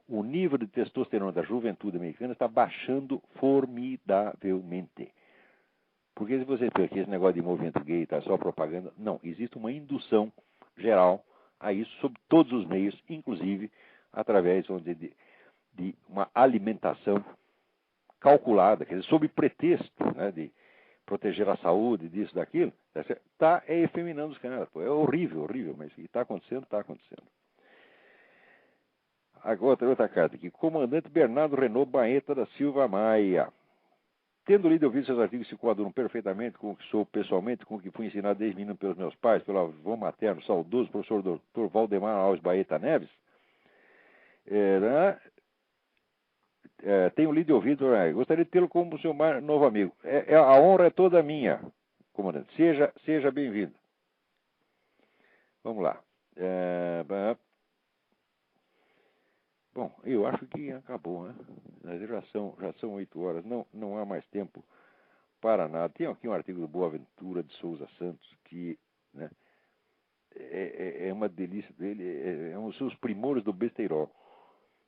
O nível de testosterona da juventude americana está baixando formidavelmente. Porque se você pensa que esse negócio de movimento gay está só propaganda, não, existe uma indução geral a isso sob todos os meios, inclusive através, vamos dizer, de uma alimentação calculada, quer dizer, sob pretexto, né, de proteger a saúde, disso, daquilo, está efeminando os caras. É horrível, horrível, mas está acontecendo, está acontecendo. Agora, outra carta aqui. Comandante Bernardo Renault Baeta da Silva Maia. Tendo lido e ouvido seus artigos se coadunam perfeitamente com o que sou pessoalmente, com o que fui ensinado desde menino pelos meus pais, pelo avô materno, saudoso professor Dr. Valdemar Alves Baeta Neves, tenho lido e ouvido, gostaria de tê-lo como seu mais novo amigo. A honra é toda minha, comandante. Seja bem-vindo. Vamos lá. Bom, eu acho que acabou, né? Já são 8 horas, não há mais tempo para nada. Tem aqui um artigo do Boaventura de Souza Santos, que, né, é uma delícia dele, é um dos seus primores do besteirol.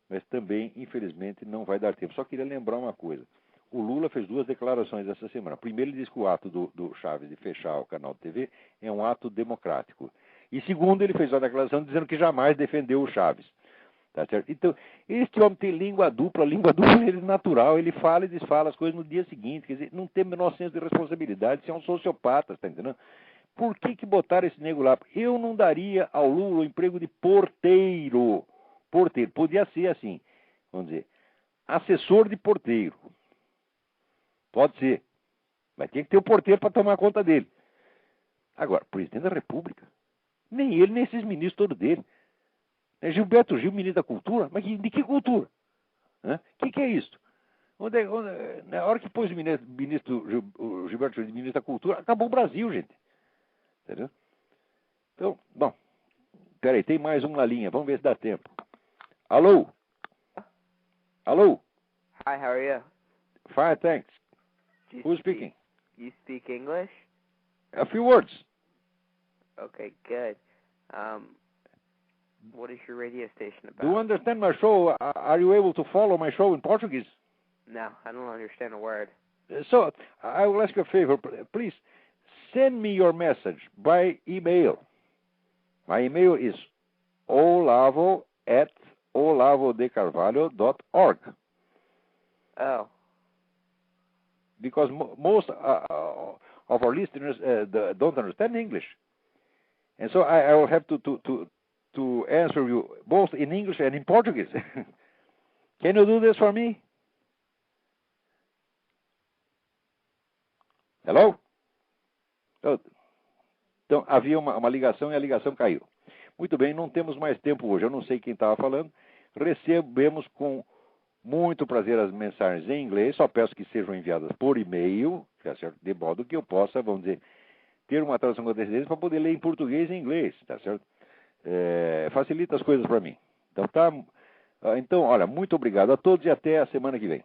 Mas também, infelizmente, não vai dar tempo. Só queria lembrar uma coisa. O Lula fez 2 declarações essa semana. Primeiro, ele disse que o ato do Chaves de fechar o canal de TV é um ato democrático. E segundo, ele fez uma declaração dizendo que jamais defendeu o Chaves. Tá certo? Então, este homem tem língua dupla ele é natural, ele fala e desfala as coisas no dia seguinte. Quer dizer, não tem o menor senso de responsabilidade, você é um sociopata, está entendendo? Por que botaram esse nego lá? Eu não daria ao Lula o emprego de porteiro. Porteiro. Podia ser assim, vamos dizer, assessor de porteiro. Pode ser. Mas tem que ter o porteiro para tomar conta dele. Agora, presidente da República. Nem ele, nem esses ministros todos dele. Gilberto Gil, ministro da Cultura? Mas de que cultura? O que é isso? Na hora que pôs o Gilberto Gil de ministro da Cultura, acabou o Brasil, gente. Entendeu? Então, bom, peraí, tem mais um na linha. Vamos ver se dá tempo. Alô? Alô? Hi, how are you? Fine, thanks. Who's speaking? You speak English? A few words. Okay, good. What is your radio station about? Do you understand my show? Are you able to follow my show in Portuguese? No, I don't understand a word. So, I will ask you a favor. Please, send me your message by email. My email is olavo@olavodecarvalho.org. Oh. Because most of our listeners don't understand English. And so I will have to answer you both in English and in Portuguese. Can you do this for me? Hello? Então, havia uma ligação e a ligação caiu. Muito bem, não temos mais tempo hoje. Eu não sei quem estava falando. Recebemos com muito prazer as mensagens em inglês. Só peço que sejam enviadas por e-mail, tá certo? De modo que eu possa, vamos dizer, ter uma tradução com antecedência para poder ler em português e em inglês, tá certo? Facilita as coisas para mim. Então, olha, muito obrigado a todos e até a semana que vem.